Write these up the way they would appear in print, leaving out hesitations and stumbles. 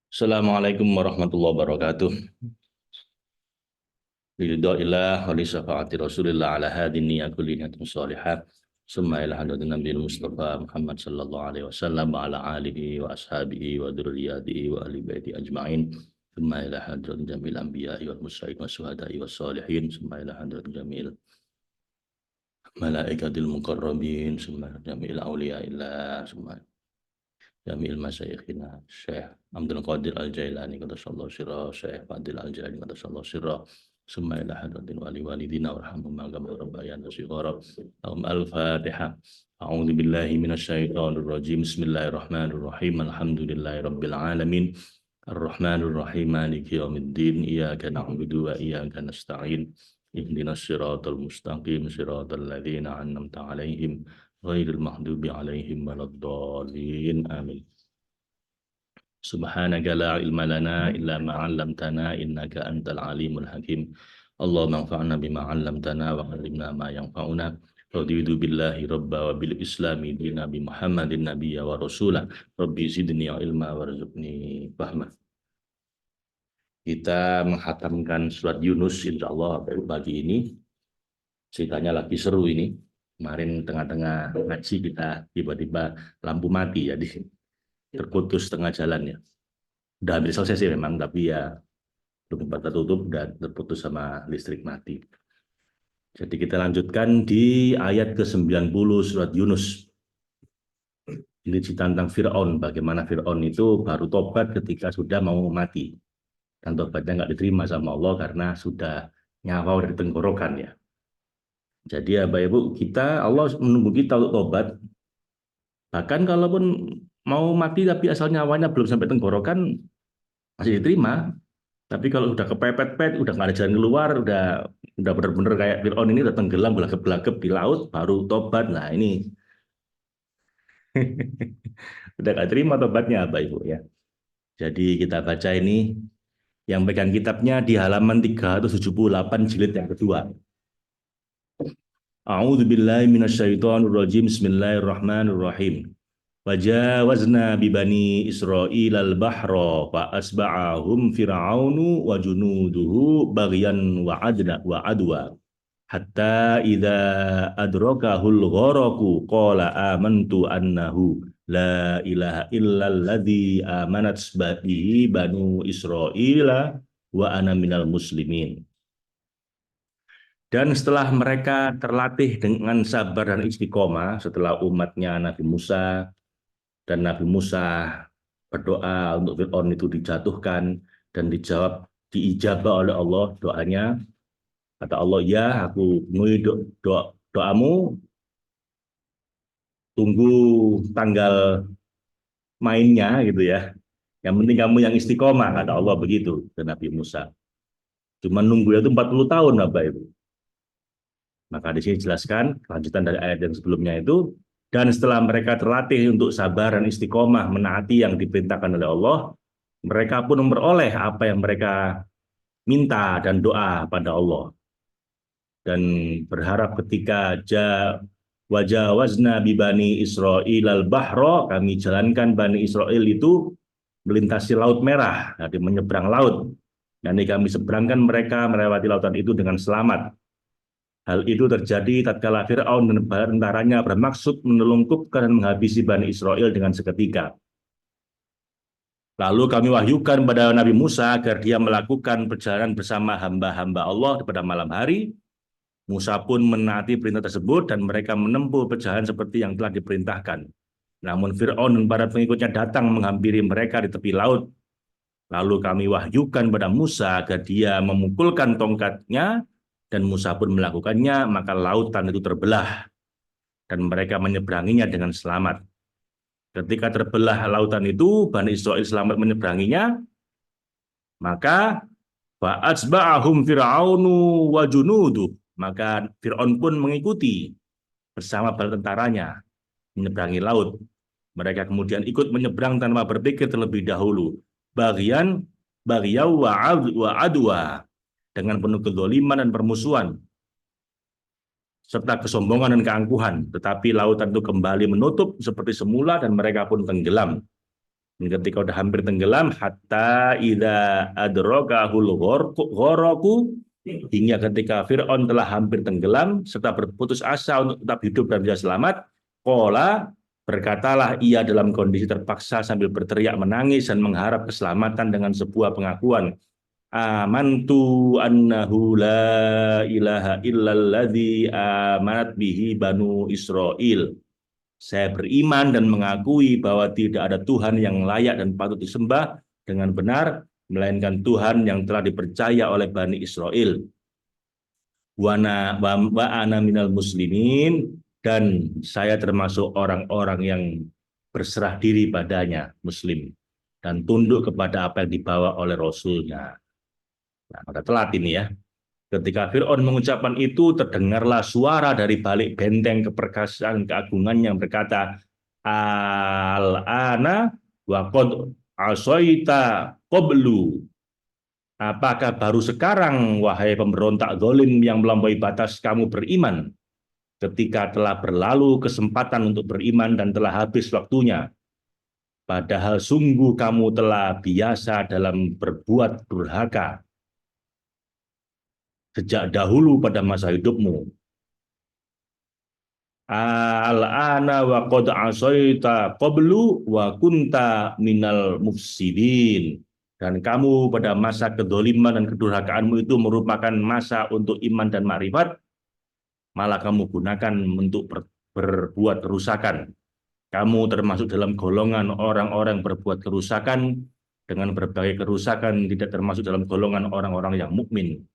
Assalamualaikum warahmatullahi wabarakatuh. Lillahi wa li syafaati Rasulillah ala hadini kulli niyatin salihah. Summa ila hadratin Nabi Mustafa Muhammad sallallahu alaihi wasallam wa ala alihi wa ashabihi wa dzurriyyatihi wa ahli baiti ajmain. Summa ila hadratin jamil anbiya'i wal mursalin wa syuhada'i was salihin. Summa ila hadratin jamil malaikatil muqarrabin. Summa ila jamil auliya'illah. Summa Jamil Masyayikhina Syekh Abdul Qadir Al-Jailani qaddasallahu sirra Syekh Fadil Al-Jailani qaddasallahu sirra summa ila hadratin wali walidina warhamhum kama rabbayana shighara. Al-Fatihah. A'udzu billahi minasyaitonir rajim. Bismillahirrahmanirrahim. Alhamdulillahi rabbil alamin. Ar-Rahmanir Rahim. Maliki yaumiddin. Iyyaka na'budu wa iyyaka nasta'in. Ihdinas siratal mustaqim. Siratal ladzina an'amta 'alaihim ghairil maghdubi 'alaihim waladdallin. Amin. Subhanaka la ilma lana illa ma 'allamtana innaka antal alimul hakim. Allahumma anfa'na bima 'allamtana wa 'allimna ma yanfa'una. Raditu billahi rabba wa bil islami dina bi Muhammadin nabiyya wa rasulah. Rabbi zidni ilma warzuqni fahma. Kita menghatamkan surat Yunus insyaallah pagi ini. Ceritanya lagi seru ini. Kemarin tengah-tengah ngaji kita tiba-tiba lampu mati, jadi terputus tengah jalan ya. Udah hampir selesai sih memang, tapi ya belum sempat tutup dan terputus sama listrik mati. Jadi kita lanjutkan di ayat ke-90 surat Yunus. Ini cerita tentang Fir'aun, bagaimana Fir'aun itu baru tobat ketika sudah mau mati. Dan tobatnya nggak diterima sama Allah karena sudah nyawa dari tenggorokan ya. Jadi ya Bapak Ibu, Allah menunggu kita untuk tobat. Bahkan kalaupun mau mati tapi asal nyawanya belum sampai tenggorokan, masih diterima. Tapi kalau udah kepepet-pet, udah nggak ada jalan keluar, udah benar-benar kayak Fir'aun ini udah tenggelam belagep-belagep di laut, baru tobat. Nah ini udah nggak terima tobatnya Bapak Ibu ya. Jadi kita baca ini, yang pegang kitabnya di halaman 378 jilid yang kedua. A'udzu billahi minasyaitonir rajim. Bismillahirrahmanirrahim. Wajawazna bi bani Israil al-bahra fa asba'ahum fir'aunu wa junuduhu baghyan wa adwa hatta idza adrakahul gharaqu qala amantu annahu la ilaha illalladzi amanat bihi banu Israila wa ana minal muslimin. Dan setelah mereka terlatih dengan sabar dan istiqomah, setelah umatnya Nabi Musa, dan Nabi Musa berdoa untuk Fir'aun itu dijatuhkan, dan diijabah oleh Allah doanya, kata Allah, ya aku penuhi doamu, tunggu tanggal mainnya gitu ya. Yang penting kamu yang istiqomah, kata Allah begitu ke Nabi Musa. Cuma nunggu itu 40 tahun Bapak Ibu. Maka di sini jelaskan kelanjutan dari ayat yang sebelumnya itu, dan setelah mereka terlatih untuk sabar dan istiqomah menaati yang diperintahkan oleh Allah, mereka pun memperoleh apa yang mereka minta dan doa pada Allah. Dan berharap ketika wajawazna bi bani Israil al-bahra, kami jalankan Bani Israel itu melintasi Laut Merah, jadi menyeberang laut. Dan kami seberangkan mereka melewati lautan itu dengan selamat. Hal itu terjadi tatkala Fir'aun dan tentaranya bermaksud menelungkupkan dan menghabisi Bani Israel dengan seketika. Lalu kami wahyukan pada Nabi Musa agar dia melakukan perjalanan bersama hamba-hamba Allah pada malam hari. Musa pun menaati perintah tersebut dan mereka menempuh perjalanan seperti yang telah diperintahkan. Namun Fir'aun dan para pengikutnya datang menghampiri mereka di tepi laut. Lalu kami wahyukan pada Musa agar dia memukulkan tongkatnya, dan Musa pun melakukannya, maka lautan itu terbelah dan mereka menyeberanginya dengan selamat. Ketika terbelah lautan itu, Bani Israil selamat menyeberanginya, maka fa'atsba'ahum fir'aunu wa junuduh, maka Fir'aun pun mengikuti bersama bala tentaranya menyeberangi laut. Mereka kemudian ikut menyeberang tanpa berpikir terlebih dahulu. Baghyan wa adwa, dengan penuh kezaliman dan permusuhan, serta kesombongan dan keangkuhan. Tetapi lautan itu kembali menutup seperti semula dan mereka pun tenggelam. Ketika udah hampir tenggelam, hatta idza adrakahul gharaku, hingga ketika Fir'aun telah hampir tenggelam serta berputus asa untuk tetap hidup dan bisa selamat, qala, berkatalah ia dalam kondisi terpaksa sambil berteriak menangis dan mengharap keselamatan dengan sebuah pengakuan, amantu annahu la ilaha illalladzi amanat bihi banu Israil. Saya beriman dan mengakui bahwa tidak ada Tuhan yang layak dan patut disembah dengan benar, melainkan Tuhan yang telah dipercaya oleh Bani Israel. Wa ana minal muslimin, dan saya termasuk orang-orang yang berserah diri padanya, muslim, dan tunduk kepada apa yang dibawa oleh Rasulnya. Nah, udah telat ini ya. Ketika Fir'aun mengucapkan itu, terdengarlah suara dari balik benteng keperkasaan keagungan yang berkata, Al-ana wa qad asaita qablu. Apakah baru sekarang, wahai pemberontak zalim yang melampaui batas, kamu beriman? Ketika telah berlalu kesempatan untuk beriman dan telah habis waktunya. Padahal sungguh kamu telah biasa dalam berbuat durhaka sejak dahulu pada masa hidupmu. Al-ana wa qad asaita qablu wa kunta minal mufsidin. Dan kamu pada masa kedoliman dan kedurhakaanmu itu merupakan masa untuk iman dan makrifat, malah kamu gunakan untuk berbuat kerusakan. Kamu termasuk dalam golongan orang-orang berbuat kerusakan, dengan berbagai kerusakan tidak termasuk dalam golongan orang-orang yang mukmin.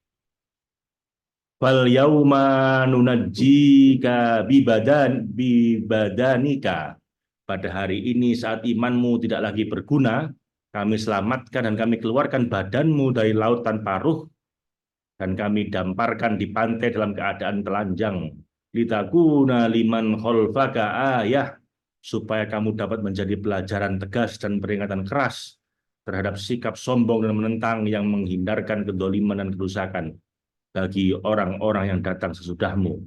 Fal yauma nunajjika bibadanika. Pada hari ini saat imanmu tidak lagi berguna, kami selamatkan dan kami keluarkan badanmu dari lautan paruh dan kami damparkan di pantai dalam keadaan telanjang. Litakuna liman khalfaka ayah, supaya kamu dapat menjadi pelajaran tegas dan peringatan keras terhadap sikap sombong dan menentang yang menghindarkan kedoliman dan kerusakan bagi orang-orang yang datang sesudahmu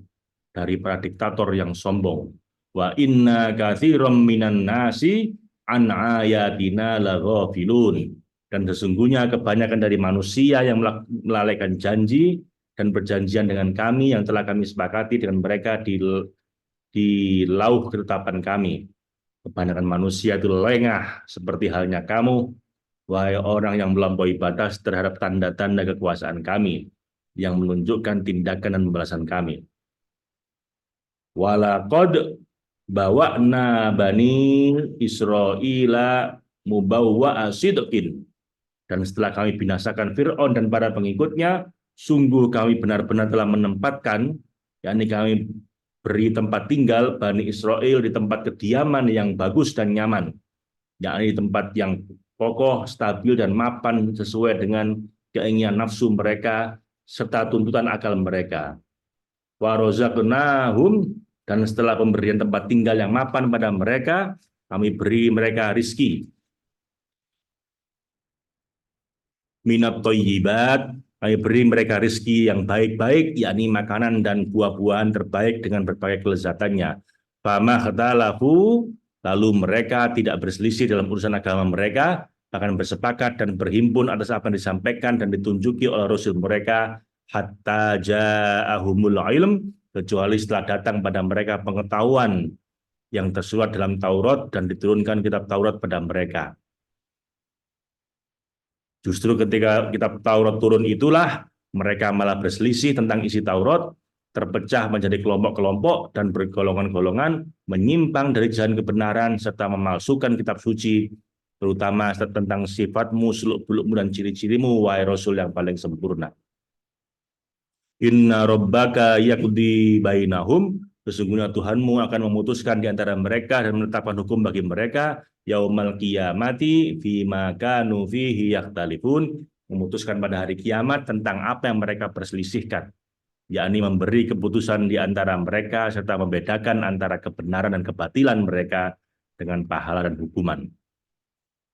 dari para diktator yang sombong. Wa inna katsiran minan nasi an ayatina laghafilun. Dan sesungguhnya kebanyakan dari manusia yang melalaikan janji dan perjanjian dengan kami yang telah kami sepakati dengan mereka di lauh ketetapan kami. Kebanyakan manusia itu lengah seperti halnya kamu, wahai orang yang melampaui batas terhadap tanda-tanda kekuasaan kami, yang menunjukkan tindakan dan pembalasan kami. Walaqad bawa'na bani Israila mubawwa'a sidqin. Dan setelah kami binasakan Fir'aun dan para pengikutnya, sungguh kami benar-benar telah menempatkan, yakni kami beri tempat tinggal Bani Israel di tempat kediaman yang bagus dan nyaman, yakni tempat yang kokoh, stabil, dan mapan sesuai dengan keinginan nafsu mereka serta tuntutan akal mereka. Wa razaqnahum, dan setelah pemberian tempat tinggal yang mapan pada mereka, kami beri mereka rizki. Minat thayyibat, kami beri mereka rizki yang baik-baik, yakni makanan dan buah-buahan terbaik dengan berbagai kelezatannya. Fama khtalafu, lalu mereka tidak berselisih dalam urusan agama mereka, akan bersepakat dan berhimpun atas apa yang disampaikan dan ditunjuki oleh Rasul mereka, hatta ja'ahumul ilm, kecuali setelah datang pada mereka pengetahuan yang tersurat dalam Taurat dan diturunkan kitab Taurat pada mereka. Justru ketika kitab Taurat turun itulah mereka malah berselisih tentang isi Taurat, terpecah menjadi kelompok-kelompok dan bergolongan-golongan, menyimpang dari jalan kebenaran serta memalsukan kitab suci, terutama tentang sifatmu, seluk-belukmu, dan ciri-cirimu, wahai Rasul yang paling sempurna. Inna rabbaka yaqdi bainahum, sesungguhnya Tuhanmu akan memutuskan di antara mereka dan menetapkan hukum bagi mereka yaumal qiyamati fima kanu fihi yakhtalifun, memutuskan pada hari kiamat tentang apa yang mereka perselisihkan, yakni memberi keputusan di antara mereka serta membedakan antara kebenaran dan kebatilan mereka dengan pahala dan hukuman.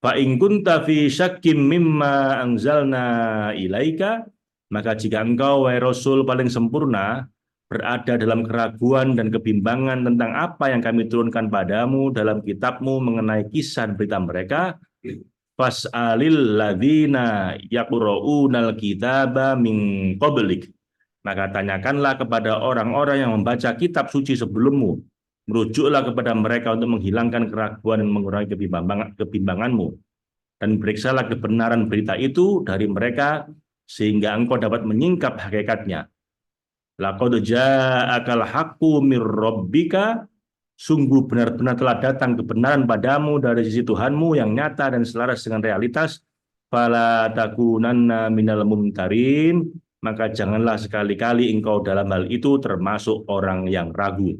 Fa in kunta fi syakkim mimma anzalna ilaika, maka jika engkau, wahai Rasul paling sempurna, berada dalam keraguan dan kebimbangan tentang apa yang kami turunkan padamu dalam kitabmu mengenai kisah berita mereka, Fas'alil ladzina yaqra'unal kitaba min qablik. Maka tanyakanlah kepada orang-orang yang membaca kitab suci sebelummu. Merujuklah kepada mereka untuk menghilangkan keraguan dan mengurangi kebimbanganmu. Dan periksalah kebenaran berita itu dari mereka sehingga engkau dapat menyingkap hakikatnya. Laqad ja'akal haqqu mir rabbika, sungguh benar-benar telah datang kebenaran padamu dari sisi Tuhanmu yang nyata dan selaras dengan realitas. Fala takunanna minal mumtarin, maka janganlah sekali-kali engkau dalam hal itu termasuk orang yang ragu.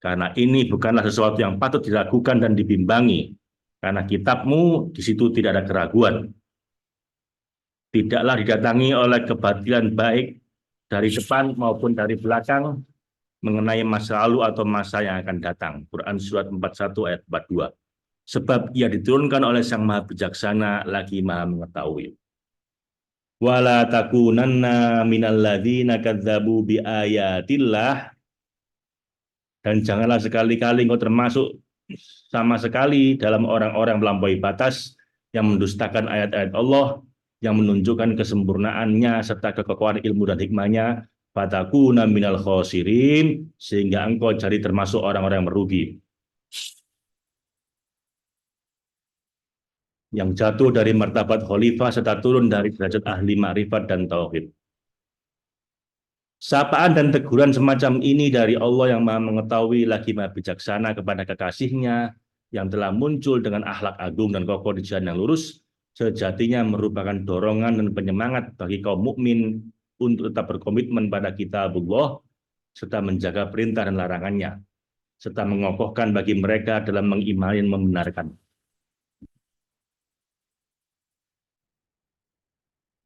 Karena ini bukanlah sesuatu yang patut diragukan dan dibimbangi. Karena kitabmu di situ tidak ada keraguan. Tidaklah didatangi oleh kebatilan baik dari depan maupun dari belakang mengenai masa lalu atau masa yang akan datang. Quran surat 41 ayat 42. Sebab ia diturunkan oleh Sang Maha Bijaksana lagi Maha Mengetahui. Wala takunanna minal ladzina kadzdzabu biayatillah, dan janganlah sekali-kali engkau termasuk sama sekali dalam orang-orang melampaui batas yang mendustakan ayat-ayat Allah yang menunjukkan kesempurnaannya serta kekokohan ilmu dan hikmahnya. Fatakuna minal khosirin, sehingga engkau jadi termasuk orang-orang yang merugi. Yang jatuh dari martabat khalifah serta turun dari derajat ahli makrifat dan tauhid. Sapaan dan teguran semacam ini dari Allah yang Maha Mengetahui lagi Maha Bijaksana kepada kekasihnya yang telah muncul dengan akhlak agung dan kokoh di jalan yang lurus, sejatinya merupakan dorongan dan penyemangat bagi kaum mukmin untuk tetap berkomitmen pada kitabullah serta menjaga perintah dan larangannya, serta mengokohkan bagi mereka dalam mengimani dan membenarkan.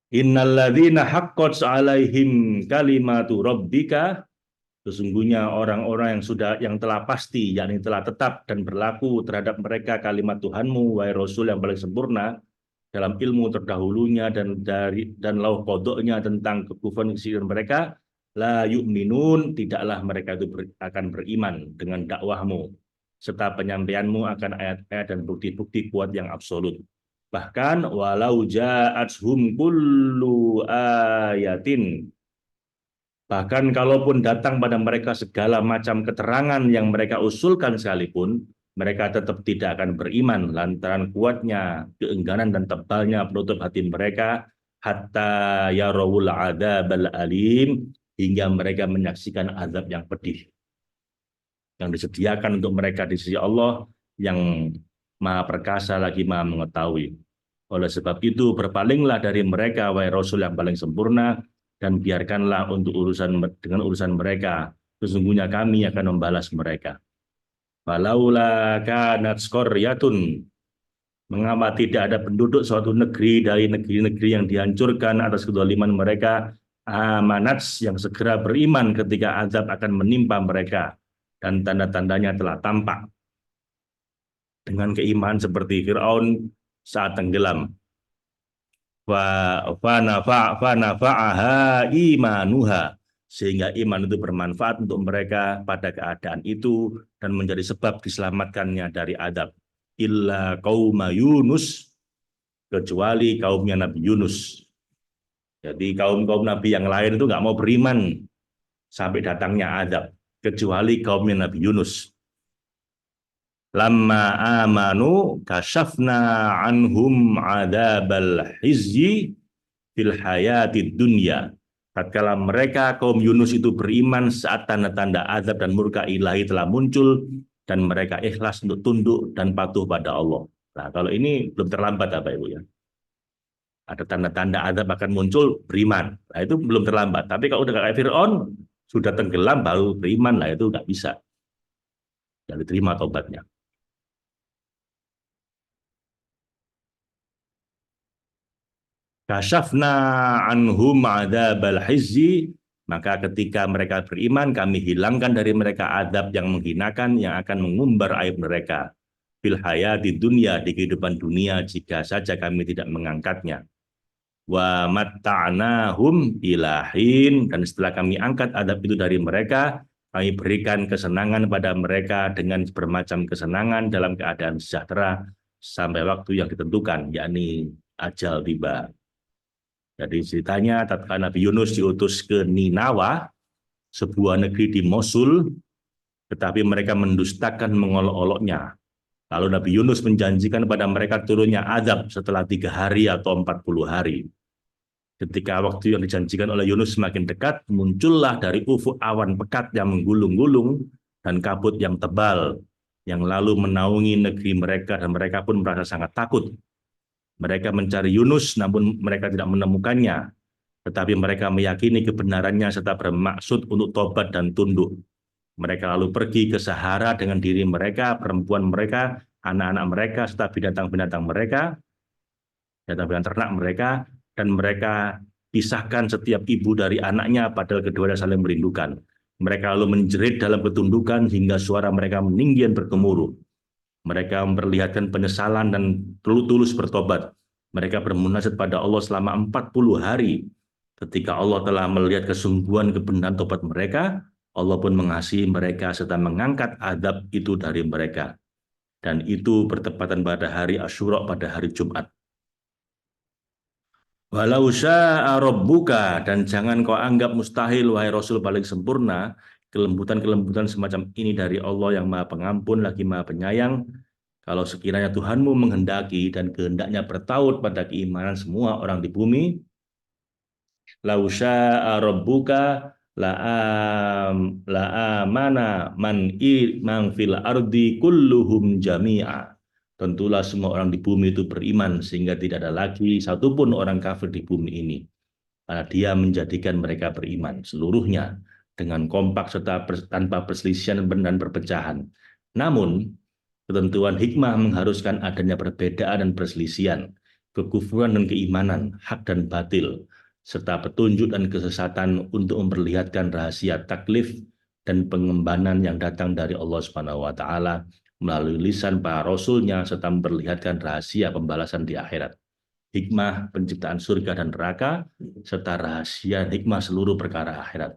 Innalladzina haqqat 'alaihim kalimatu rabbika, sesungguhnya orang-orang yang telah pasti, yakni telah tetap dan berlaku terhadap mereka kalimat Tuhanmu, wahai Rasul yang paling sempurna, dalam ilmu terdahulunya dan lauh kodoknya tentang kekufuran kesirikan mereka, la yu'minun, tidaklah mereka itu akan beriman dengan dakwahmu serta penyampaianmu akan ayat-ayat dan bukti-bukti kuat yang absolut. Bahkan walau ja'atshum kullu ayatin, bahkan kalaupun datang pada mereka segala macam keterangan yang mereka usulkan sekalipun, mereka tetap tidak akan beriman lantaran kuatnya keengganan dan tebalnya penutup hati mereka, hatta yarawul adzabal alim, hingga mereka menyaksikan azab yang pedih yang disediakan untuk mereka di sisi Allah yang Maha Perkasa lagi Maha Mengetahui. Oleh sebab itu berpalinglah dari mereka wahai Rasul yang paling sempurna, dan biarkanlah untuk dengan urusan mereka, sesungguhnya kami akan membalas mereka. Falaula kanat qaryatun, mengapa tidak ada penduduk suatu negeri dari negeri-negeri yang dihancurkan atas kezaliman mereka, amanat, yang segera beriman ketika azab akan menimpa mereka dan tanda-tandanya telah tampak, dengan keimanan seperti Fir'aun saat tenggelam. Fanafa'aha imanuha, sehingga iman itu bermanfaat untuk mereka pada keadaan itu dan menjadi sebab diselamatkannya dari adab. Illa qauma Yunus, kecuali kaumnya Nabi Yunus. Jadi kaum-kaum Nabi yang lain itu nggak mau beriman sampai datangnya adab, kecuali kaumnya Nabi Yunus. Lamma amanu kasyafna anhum adzabal hizyi fil hayatid dunya. Tatkala mereka kaum Yunus itu beriman saat tanda-tanda azab dan murka ilahi telah muncul dan mereka ikhlas untuk tunduk dan patuh pada Allah. Nah, kalau ini belum terlambat Bapak Ibu ya. Ada tanda-tanda azab akan muncul, beriman. Nah, itu belum terlambat. Tapi kalau udah kayak Fir'aun, sudah tenggelam baru beriman, lah itu nggak bisa. Jadi terima tobatnya. Kasyafna anhum adzabal hizyi, maka ketika mereka beriman kami hilangkan dari mereka azab yang menghinakan yang akan mengumbar aib mereka fil hayatid dunya, di kehidupan dunia, jika saja kami tidak mengangkatnya. Wa matta'nahum ilahin, dan setelah kami angkat azab itu dari mereka, kami berikan kesenangan pada mereka dengan bermacam kesenangan dalam keadaan sejahtera sampai waktu yang ditentukan, yakni ajal tiba. Jadi ceritanya tatkala Nabi Yunus diutus ke Ninawa, sebuah negeri di Mosul, tetapi mereka mendustakan, mengolok-oloknya. Lalu Nabi Yunus menjanjikan kepada mereka turunnya azab setelah 3 hari atau 40 hari. Ketika waktu yang dijanjikan oleh Yunus semakin dekat, muncullah dari ufuk awan pekat yang menggulung-gulung dan kabut yang tebal, yang lalu menaungi negeri mereka, dan mereka pun merasa sangat takut. Mereka mencari Yunus, namun mereka tidak menemukannya. Tetapi mereka meyakini kebenarannya serta bermaksud untuk tobat dan tunduk. Mereka lalu pergi ke Sahara dengan diri mereka, perempuan mereka, anak-anak mereka, serta binatang-binatang mereka, binatang-binatang ternak mereka, dan mereka pisahkan setiap ibu dari anaknya, padahal keduanya saling merindukan. Mereka lalu menjerit dalam ketundukan hingga suara mereka meninggi dan bergemuruh. Mereka memperlihatkan penyesalan dan tulus bertobat. Mereka bermunajat pada Allah selama 40 hari. Ketika Allah telah melihat kesungguhan kebenaran tobat mereka, Allah pun mengasihi mereka serta mengangkat adab itu dari mereka. Dan itu bertepatan pada hari Asyura, pada hari Jumat. Walau syaa rabbuka, dan jangan kau anggap mustahil wahai Rasul paling sempurna, kelembutan-kelembutan semacam ini dari Allah yang Maha Pengampun lagi Maha Penyayang. Kalau sekiranya Tuhanmu menghendaki dan kehendaknya bertaut pada keimanan semua orang di bumi, lau syaa rabbuka la'amana man fil ardi kulluhum jami'a. Tentulah semua orang di bumi itu beriman sehingga tidak ada lagi satupun orang kafir di bumi ini. Karena dia menjadikan mereka beriman seluruhnya dengan kompak serta tanpa perselisihan dan perpecahan. Namun, ketentuan hikmah mengharuskan adanya perbedaan dan perselisihan, kekufuran dan keimanan, hak dan batil, serta petunjuk dan kesesatan untuk memperlihatkan rahasia taklif dan pengembanan yang datang dari Allah Subhanahu wa taala melalui lisan para rasulnya, serta memperlihatkan rahasia pembalasan di akhirat, hikmah penciptaan surga dan neraka, serta rahasia hikmah seluruh perkara akhirat.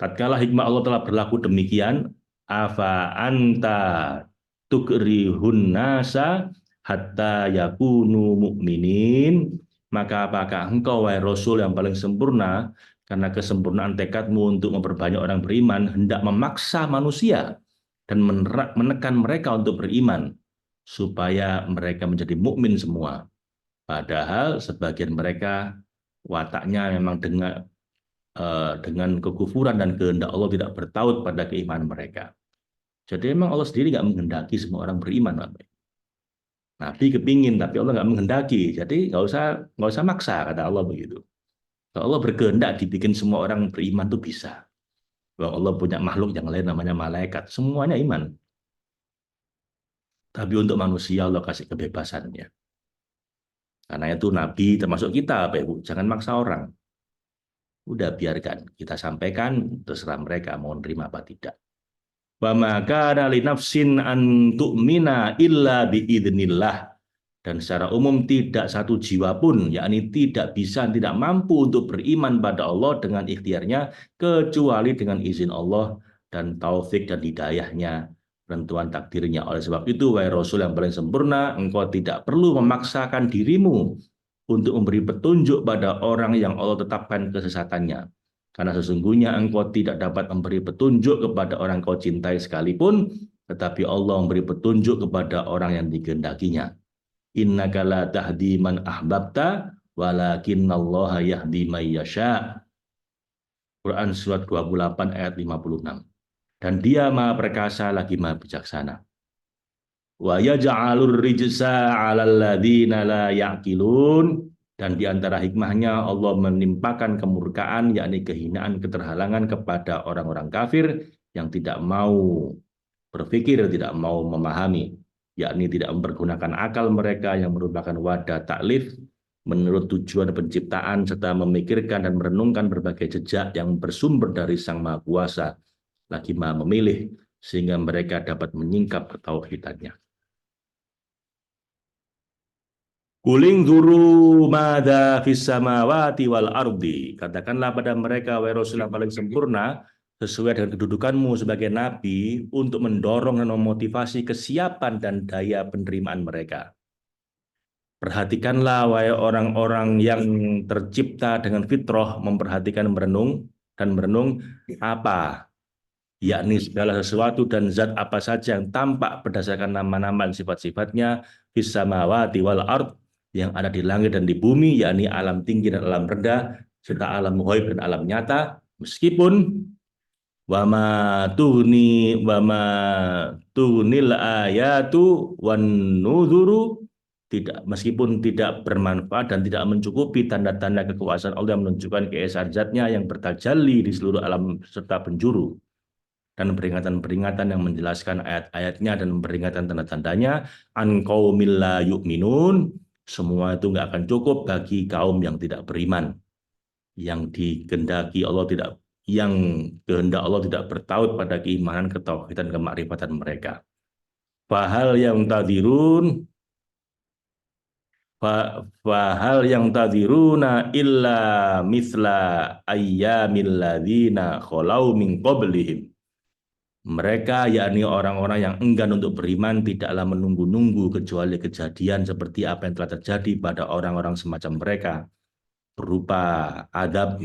Tatkala hikmah Allah telah berlaku demikian, afa anta tukrihun nasa hatta yakunu mu'minin, maka apakah engkau wahai Rasul yang paling sempurna, karena kesempurnaan tekadmu untuk memperbanyak orang beriman, hendak memaksa manusia dan menekan mereka untuk beriman supaya mereka menjadi mukmin semua, padahal sebagian mereka wataknya memang dengan kekufuran dan kehendak Allah tidak bertaut pada keimanan mereka. Jadi memang Allah sendiri nggak menghendaki semua orang beriman. Nabi kepingin, tapi Allah nggak menghendaki. Jadi nggak usah maksa, kata Allah begitu. Kalau Allah berkehendak dibikin semua orang beriman tuh bisa. Bahwa Allah punya makhluk yang lain namanya malaikat, semuanya iman. Tapi untuk manusia Allah kasih kebebasannya. Karena itu Nabi termasuk kita, Pak Ibu, jangan maksa orang. Udah biarkan, kita sampaikan, terserah mereka mau nerima apa tidak. Wa ma kana li nafsin an tu'mina illa biidznillah. Dan secara umum tidak satu jiwa pun, yakni tidak bisa, tidak mampu untuk beriman pada Allah dengan ikhtiarnya, kecuali dengan izin Allah dan taufik dan hidayahnya, penentuan takdirnya. Oleh sebab itu, wahai Rasul yang paling sempurna, engkau tidak perlu memaksakan dirimu untuk memberi petunjuk pada orang yang Allah tetapkan kesesatannya. Karena sesungguhnya engkau tidak dapat memberi petunjuk kepada orang kau cintai sekalipun, tetapi Allah memberi petunjuk kepada orang yang dikehendakinya. Innaka la tahdi man ahbabta walakinallaha yahdi may yasha. Quran surat 28 ayat 56. Dan dia Maha perkasa lagi Maha bijaksana. Wa yaj'alur rijsa 'alal ladzina la ya'qilun. Dan di antara hikmahnya Allah menimpakan kemurkaan, yakni kehinaan, keterhalangan kepada orang-orang kafir yang tidak mau berpikir, tidak mau memahami, yakni tidak mempergunakan akal mereka yang merupakan wadah taklif menurut tujuan penciptaan, serta memikirkan dan merenungkan berbagai jejak yang bersumber dari Sang Maha Kuasa, lagi Maha Memilih, sehingga mereka dapat menyingkap ketauhidannya. Kuling duru mada fis samawati wal ardi. Katakanlah pada mereka, wahai Rasul yang paling sempurna, sesuai dengan kedudukanmu sebagai nabi untuk mendorong dan memotivasi kesiapan dan daya penerimaan mereka. Perhatikanlah wahai orang-orang yang tercipta dengan fitrah, memperhatikan merenung dan merenung apa, yakni segala sesuatu dan zat apa saja yang tampak berdasarkan nama-nama dan sifat-sifatnya fis samawati wal ard, yang ada di langit dan di bumi, yakni alam tinggi dan alam rendah serta alam ghaib dan alam nyata, meskipun wama tunil ayatu wan nuzuru, tidak, meskipun tidak bermanfaat dan tidak mencukupi tanda-tanda kekuasaan Allah yang menunjukkan keesaan zatnya yang bertajalli di seluruh alam serta penjuru, dan peringatan-peringatan yang menjelaskan ayat-ayatnya dan peringatan tanda-tandanya, an qaumil la yu'minun, semua itu nggak akan cukup bagi kaum yang tidak beriman, yang dikehendaki Allah tidak, yang kehendak Allah tidak bertaut pada keimanan, ketauhidan, kemakrifatan mereka. Fahal yang tadirun, fahal yang tadiruna illa misla ayyamil ladzina khalau min qablihim. Mereka, yakni orang-orang yang enggan untuk beriman, tidaklah menunggu-nunggu kecuali kejadian seperti apa yang telah terjadi pada orang-orang semacam mereka, berupa adab,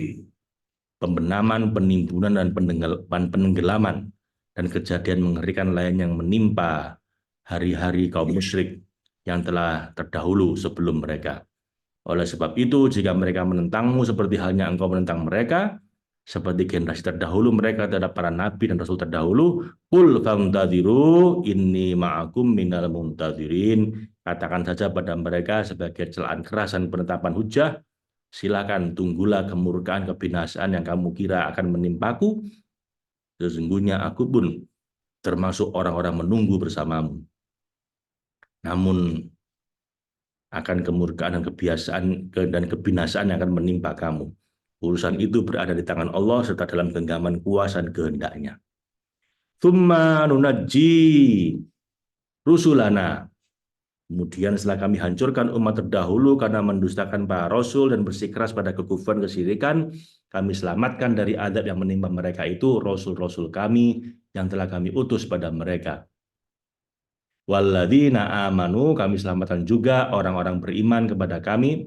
pembenaman, penimbunan, dan penenggelaman, dan kejadian mengerikan lain yang menimpa hari-hari kaum musyrik yang telah terdahulu sebelum mereka. Oleh sebab itu, jika mereka menentangmu seperti halnya engkau menentang mereka, seperti generasi terdahulu mereka terhadap para nabi dan rasul terdahulu, qul fantadiru inni ma'akum minal muntazirin. Katakan saja pada mereka sebagai celaan keras dan penetapan hujah, silakan tunggulah kemurkaan kebinasaan yang kamu kira akan menimpaku. Sesungguhnya aku pun termasuk orang-orang menunggu bersamamu. Namun akan kemurkaan dan kebiasaan dan kebinasaan yang akan menimpa kamu. Urusan itu berada di tangan Allah serta dalam genggaman kuasa dan kehendaknya. Tsumma nunajji rusulana. Kemudian setelah kami hancurkan umat terdahulu karena mendustakan para rasul dan bersikeras pada kekufuran kesyirikan, kami selamatkan dari azab yang menimpa mereka itu rasul-rasul kami yang telah kami utus pada mereka. Walladzina amanu, kami selamatkan juga orang-orang beriman kepada kami.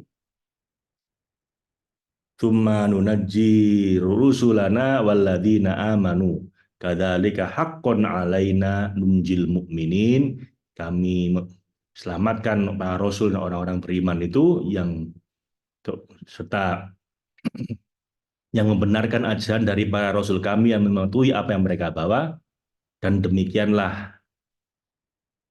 Tsumma nunajji rusulana walladzina amanu kadzalika haqqon alaina nunjil mu'minin. Kami selamatkan para rasul dan orang-orang beriman itu yang serta yang membenarkan ajaran dari para rasul kami yang mematuhi apa yang mereka bawa, dan demikianlah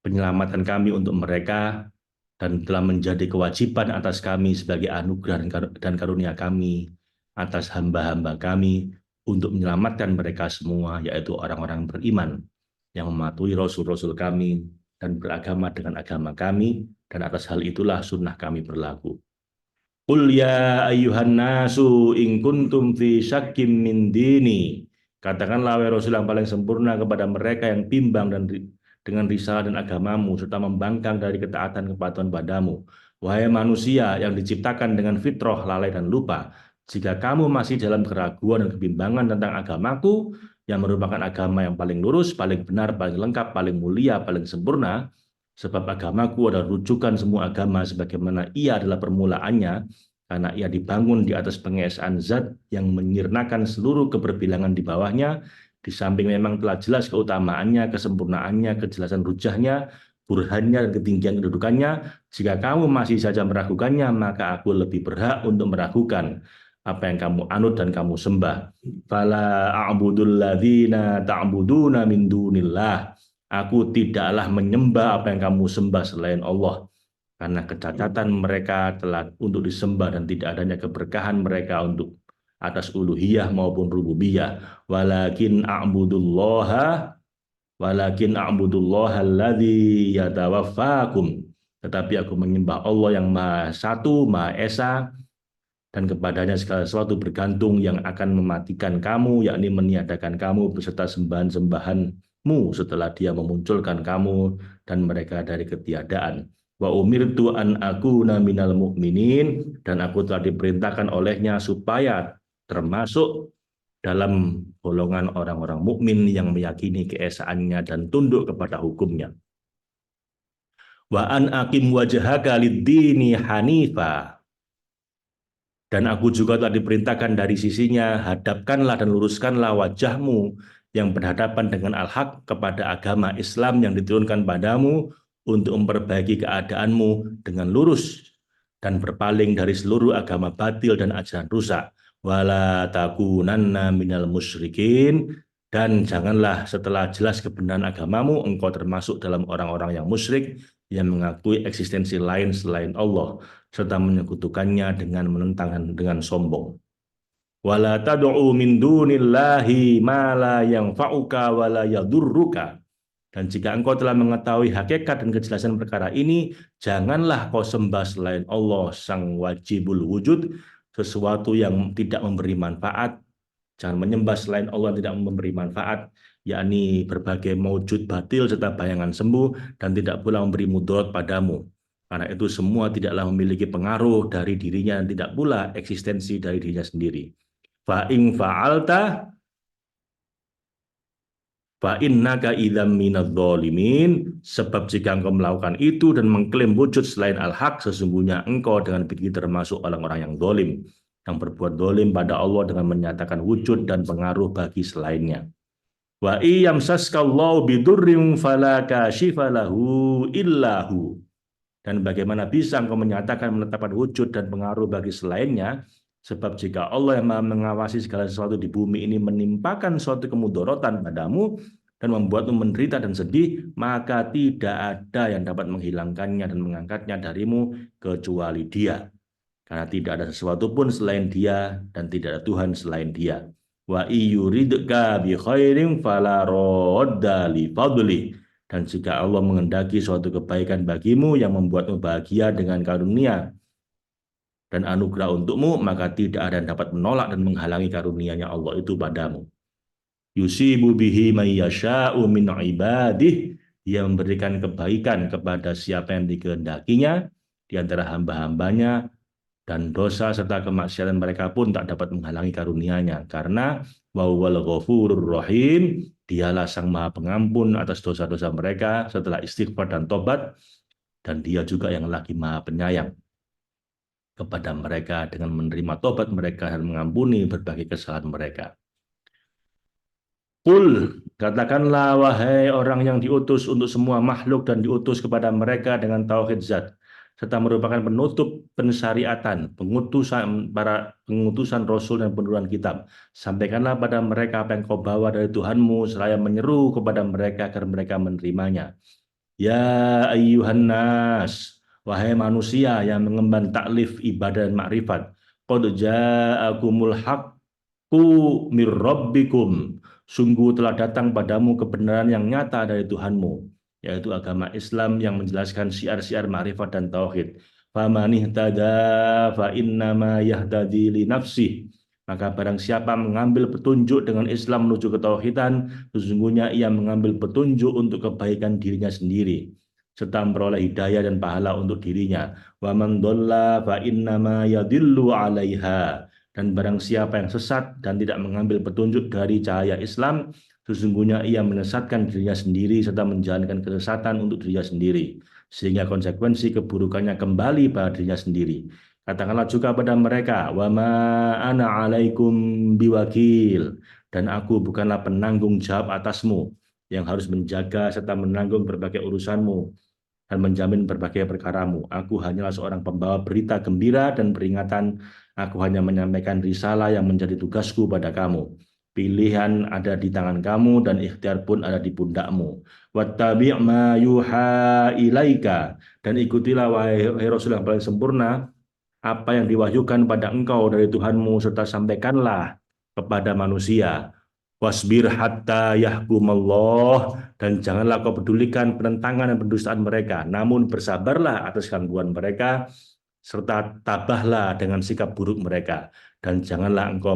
penyelamatan kami untuk mereka, dan telah menjadi kewajiban atas kami sebagai anugerah dan karunia kami atas hamba-hamba kami untuk menyelamatkan mereka semua, yaitu orang-orang beriman yang mematuhi rasul-rasul kami dan beragama dengan agama kami, dan atas hal itulah sunnah kami berlaku. Qul ya ayyuhan nasu in kuntum fi syakkim min dini. Katakanlah wahai Rasul yang paling sempurna kepada mereka yang bimbang dan dengan risalah dan agamamu serta membangkang dari ketaatan kepatuhan padamu. Wahai manusia yang diciptakan dengan fitrah, lalai dan lupa, jika kamu masih dalam keraguan dan kebimbangan tentang agamaku yang merupakan agama yang paling lurus, paling benar, paling lengkap, paling mulia, paling sempurna, sebab agamaku adalah rujukan semua agama sebagaimana ia adalah permulaannya, karena ia dibangun di atas pengesaan zat yang menyirnakan seluruh keberbilangan di bawahnya, di samping memang telah jelas keutamaannya, kesempurnaannya, kejelasan rujahnya, burhannya, dan ketinggian kedudukannya. Jika kamu masih saja meragukannya, maka aku lebih berhak untuk meragukan apa yang kamu anut dan kamu sembah. Fala a'budul ladzina ta'buduna min dunillah. Aku tidaklah menyembah apa yang kamu sembah selain Allah, karena kecacatan mereka telah untuk disembah dan tidak adanya keberkahan mereka untuk atas uluhiyah maupun rububiyah. Walakin a'budullaha alladzi yatawaffakum. Tetapi aku menyembah Allah yang Maha Satu, Maha Esa, dan kepadanya segala sesuatu bergantung, yang akan mematikan kamu, yakni meniadakan kamu beserta sembahan-sembahanmu setelah dia memunculkan kamu dan mereka dari ketiadaan. Wa umirtu an akuna minal mu'minin, dan aku telah diperintahkan olehnya supaya termasuk dalam golongan orang-orang mukmin yang meyakini keesaannya dan tunduk kepada hukumnya. Wa an aqim wajhaka lid-dini hanifa. Dan aku juga telah diperintahkan dari sisinya, hadapkanlah dan luruskanlah wajahmu yang berhadapan dengan al-haq kepada agama Islam yang diturunkan padamu untuk memperbaiki keadaanmu dengan lurus dan berpaling dari seluruh agama batil dan ajaran rusak. Wala takunanna minal musyrikin, dan janganlah setelah jelas kebenaran agamamu engkau termasuk dalam orang-orang yang musyrik yang mengakui eksistensi lain selain Allah serta menyekutukannya dengan menentang dengan sombong. Wala tad'u min dunillahi ma la yanfa'uka wa la yadurruka. Dan jika engkau telah mengetahui hakikat dan kejelasan perkara ini, janganlah kau sembah selain Allah sang wajibul wujud, sesuatu yang tidak memberi manfaat. Jangan menyembah selain Allah yang tidak memberi manfaat, yakni berbagai maujud batil serta bayangan semu dan tidak pula memberi mudarat padamu. Karena itu semua tidaklah memiliki pengaruh dari dirinya dan tidak pula eksistensi dari dirinya sendiri. Fa in fa'alta fa innaka idzam minadh-dhalimin, sebab jika engkau melakukan itu dan mengklaim wujud selain al-haq, sesungguhnya engkau dengan begitu termasuk orang-orang yang zalim, yang berbuat zalim pada Allah dengan menyatakan wujud dan pengaruh bagi selainnya. Wa iyamsaskallahu bidurrim fala kashifa lahu illahu. Dan bagaimana bisa engkau menyatakan menetapkan wujud dan pengaruh bagi selainnya, sebab jika Allah yang mengawasi segala sesuatu di bumi ini menimpakan suatu kemudorotan padamu dan membuatmu menderita dan sedih, maka tidak ada yang dapat menghilangkannya dan mengangkatnya darimu kecuali Dia. Karena tidak ada sesuatu pun selain Dia dan tidak ada Tuhan selain Dia. Wa iyuridka bi khairin fala radda li fadli. Dan jika Allah mengendaki suatu kebaikan bagimu yang membuatmu bahagia dengan karunia dan anugerah untukmu, maka tidak ada yang dapat menolak dan menghalangi karunia-Nya Allah itu padamu. Yusibu bihi may yasha'u min ibadih, Dia memberikan kebaikan kepada siapa yang dikehendakinya di antara hamba-hambanya, dan dosa serta kemaksiatan mereka pun tak dapat menghalangi karunia-Nya, karena wawal ghafurur rahim, Dialah sang maha pengampun atas dosa-dosa mereka setelah istighfar dan tobat, dan Dia juga yang lagi maha penyayang kepada mereka dengan menerima tobat mereka dan mengampuni berbagai kesalahan mereka. Qul, katakanlah wahai orang yang diutus untuk semua makhluk dan diutus kepada mereka dengan tauhid zat, serta merupakan penutup pensyariatan, pengutusan Rasul dan penurunan kitab. Sampaikanlah pada mereka apa yang kau bawa dari Tuhanmu, seraya menyeru kepada mereka agar mereka menerimanya. Ya ayyuhan nas, wahai manusia yang mengemban taklif ibadah dan makrifat, qad ja'akumul haqqu mir rabbikum, sungguh telah datang padamu kebenaran yang nyata dari Tuhanmu, yaitu agama Islam yang menjelaskan syiar-syiar ma'rifat dan tauhid. Faman ihtada fa innama yahtadi li nafsih. Maka barang siapa mengambil petunjuk dengan Islam menuju ketauhidan, sesungguhnya ia mengambil petunjuk untuk kebaikan dirinya sendiri, serta memperoleh hidayah dan pahala untuk dirinya. Wa man dhalla fa innama yadillu 'alaiha. Dan barang siapa yang sesat dan tidak mengambil petunjuk dari cahaya Islam, sesungguhnya ia menyesatkan dirinya sendiri serta menjalankan kesesatan untuk dirinya sendiri, sehingga konsekuensi keburukannya kembali pada dirinya sendiri. Katakanlah juga pada mereka, wa ma ana 'alaikum biwakil, dan aku bukanlah penanggung jawab atasmu yang harus menjaga serta menanggung berbagai urusanmu dan menjamin berbagai perkaramu. Aku hanyalah seorang pembawa berita gembira dan peringatan. Aku hanya menyampaikan risalah yang menjadi tugasku pada kamu. Pilihan ada di tangan kamu dan ikhtiar pun ada di pundakmu. Wattabi' ma yuha ilaika, dan ikutilah wahai Rasul yang paling sempurna apa yang diwahyukan pada engkau dari Tuhanmu, serta sampaikanlah kepada manusia. Wasbir hatta yahkumallah, dan janganlah kau pedulikan penentangan dan pendustaan mereka, namun bersabarlah atas gangguan mereka, serta tabahlah dengan sikap buruk mereka, dan janganlah engkau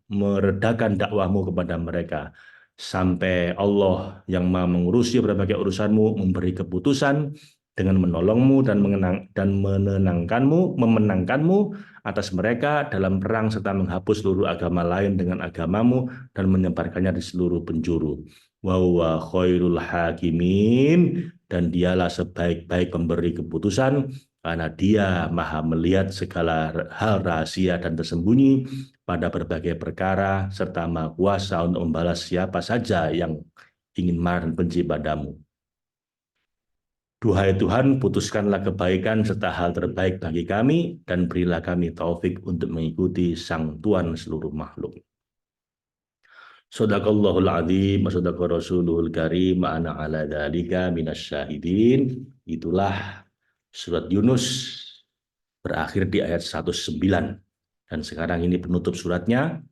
meredakan dakwahmu kepada mereka, sampai Allah yang maha mengurusi berbagai urusanmu memberi keputusan dengan menolongmu dan memenangkanmu atas mereka dalam perang serta menghapus seluruh agama lain dengan agamamu dan menyebarkannya di seluruh penjuru. Wa huwa khairul hakimin, dan dialah sebaik-baik pemberi keputusan karena dia maha melihat segala hal rahasia dan tersembunyi pada berbagai perkara serta maha kuasa untuk membalas siapa saja yang ingin marah dan benci padamu. Duhai Tuhan, putuskanlah kebaikan serta hal terbaik bagi kami, dan berilah kami taufik untuk mengikuti Sang Tuan seluruh makhluk. Sadaqallahul adzim wa sadaqa rasulul karim wa ana ala dzalika minasyahidin. Itulah surat Yunus berakhir di ayat 109. Dan sekarang ini penutup suratnya.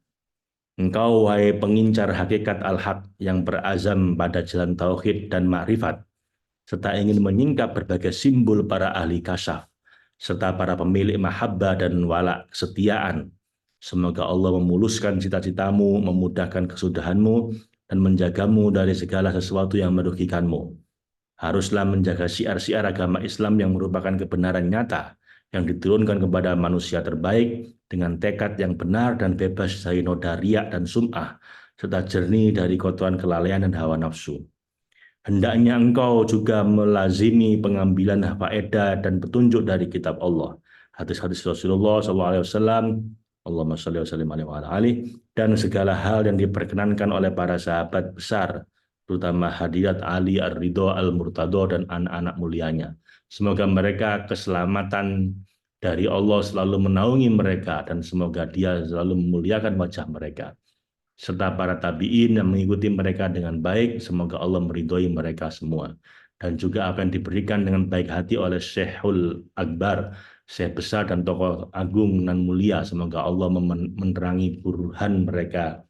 Engkau wahai pengincar hakikat al-haq yang berazam pada jalan tauhid dan ma'rifat, serta ingin menyingkap berbagai simbol para ahli kasyaf, serta para pemilik mahabbah dan wala kesetiaan. Semoga Allah memuluskan cita-citamu, memudahkan kesudahanmu, dan menjagamu dari segala sesuatu yang merugikanmu. Haruslah menjaga syiar-syiar agama Islam yang merupakan kebenaran nyata, yang diturunkan kepada manusia terbaik dengan tekad yang benar dan bebas dari noda riak dan sum'ah, serta jernih dari kotoran kelalaian dan hawa nafsu. Hendaknya engkau juga melazimi pengambilan faedah dan petunjuk dari kitab Allah, hadis-hadis Rasulullah SAW, Allahumma sholli wa sallim alaihi, dan segala hal yang diperkenankan oleh para sahabat besar, terutama hadirat Ali Ar-Ridho Al-Murtado dan anak-anak mulianya. Semoga mereka keselamatan dari Allah selalu menaungi mereka, dan semoga Dia selalu memuliakan wajah mereka. Serta para tabi'in yang mengikuti mereka dengan baik, semoga Allah meridhoi mereka semua. Dan juga apa yang diberikan dengan baik hati oleh Syekhul Akbar, Syekh besar dan tokoh agung dan mulia, semoga Allah menerangi burhan mereka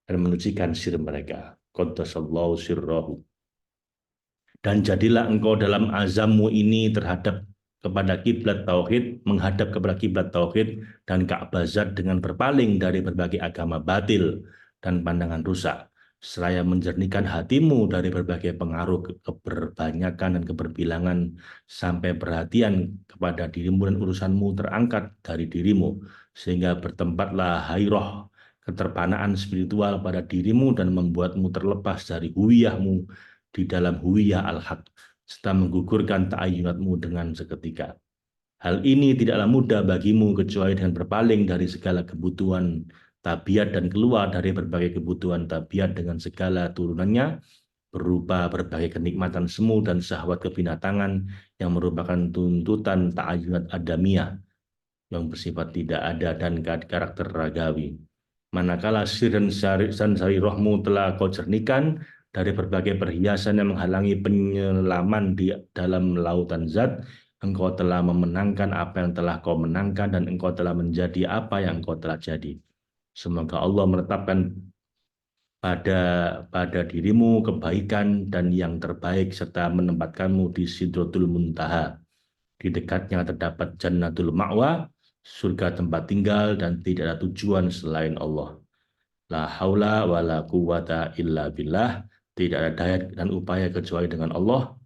dan menyucikan sir mereka. Qaddasallahu sirrahu. Dan jadilah engkau dalam azammu ini terhadap kepada kiblat tauhid, menghadap kepada kiblat tauhid dan Ka'bah zat dengan berpaling dari berbagai agama batil dan pandangan rusak, seraya menjernihkan hatimu dari berbagai pengaruh keberbanyakan dan keberbilangan, sampai perhatian kepada dirimu dan urusanmu terangkat dari dirimu, sehingga bertempatlah hairoh, keterpanaan spiritual pada dirimu dan membuatmu terlepas dari huwiyahmu di dalam huwiyah al-haq, serta menggugurkan ta'ayyunatmu dengan seketika. Hal ini tidaklah mudah bagimu kecuali dengan berpaling dari segala kebutuhan tabiat dan keluar dari berbagai kebutuhan tabiat dengan segala turunannya, berupa berbagai kenikmatan semu dan syahwat kebinatangan yang merupakan tuntutan ta'ayyunat adamiyah yang bersifat tidak ada dan karakter ragawi. Manakala sir dan sari rohmu telah kau jernihkan dari berbagai perhiasan yang menghalangi penyelaman di dalam lautan zat, engkau telah memenangkan apa yang telah kau menangkan, dan engkau telah menjadi apa yang engkau telah jadi. Semoga Allah menetapkan pada dirimu kebaikan dan yang terbaik, serta menempatkanmu di Sidratul Muntaha. Di dekatnya terdapat Jannatul Ma'wa, surga tempat tinggal, dan tidak ada tujuan selain Allah. La haula wa la quwata illa billah. Tidak ada daya dan upaya kecuali dengan Allah.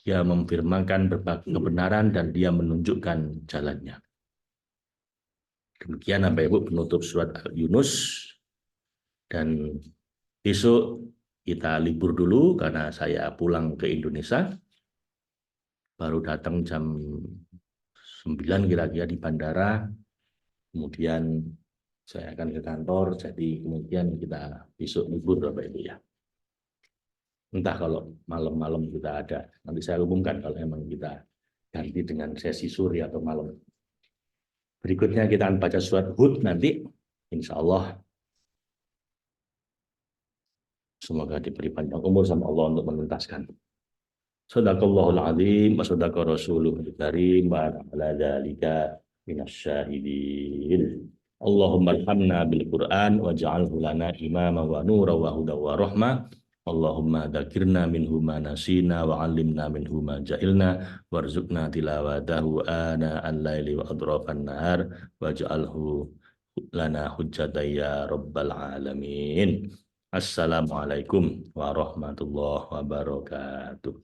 Dia memfirmankan berbagai kebenaran dan Dia menunjukkan jalannya. Demikian Bapak Ibu penutup surat Yunus. Dan besok kita libur dulu karena saya pulang ke Indonesia. Baru datang jam 9 kira-kira di bandara. Kemudian saya akan ke kantor, jadi kemudian kita besok libur Bapak Ibu ya. Entah kalau malam-malam kita ada, nanti saya umumkan kalau memang kita ganti dengan sesi sore atau malam. Berikutnya kita akan baca surat Hud nanti, insya Allah. Semoga diberi panjang umur sama Allah untuk menuntaskan. Shadaqallahul adzim wa shadaqa rasuluhul karim wa ala dzalika minasyahidin. Allahumma arhamna bil Qur'an waj'alhu lana imama wa nura wa huda wa rahmah. Allahumma dzakirna minhu ma nasina wa 'allimna minhu ma jahilna warzuqna tilawatahu ana al-laili wa adrafan nahar waj'alhu lana hujjatan ya rabbal alamin. Assalamualaikum warahmatullahi wabarakatuh.